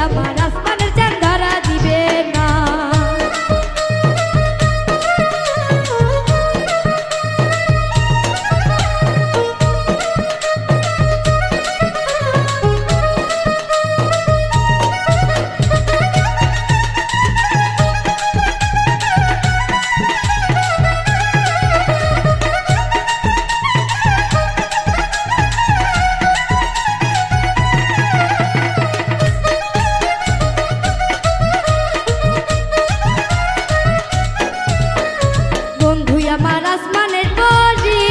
আমার আসমানের চাঁদ ধরা দিবে না। আমার আসমানের পরি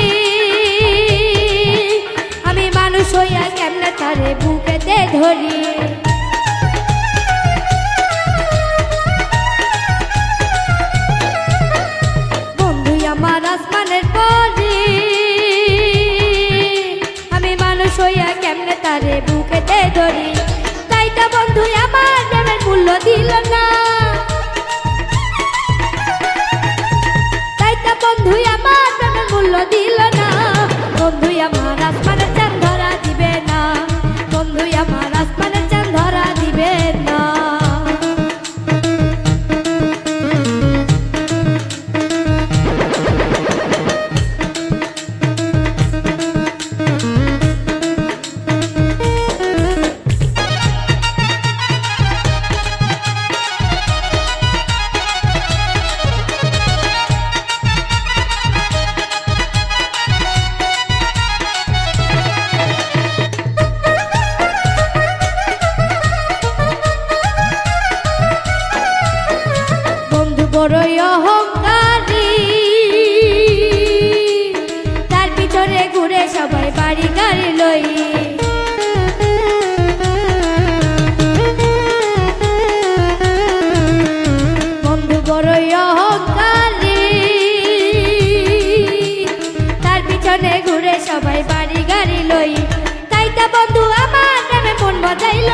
আমি মানুষ হইয়া কেমনে তারে বুকেতে ধরি। বন্ধু আমার আসমানের পরি আমি মানুষ হইয়া কেমনে তারে বুকেতে ধরি। তাই তো বন্ধু আমার প্রেমের মূল্য দিল না, বন্ধু আমার প্রেমের মূল্য দিল না। বন্ধু আমার আসমানের চাঁদ ধরা দিবে না, বন্ধু আমার আসমানের চাঁদ ধরা দিবে না। বড়ই অহংকারী তার পিছনে ঘুরে সবাই বাড়ি গাড়ি লই। বন্ধু বড়ই অহংকারী তার পিছনে ঘুরে সবাই বাড়ি গাড়ি লই। তাই তা বন্ধু আমার নামে মন বাজাইল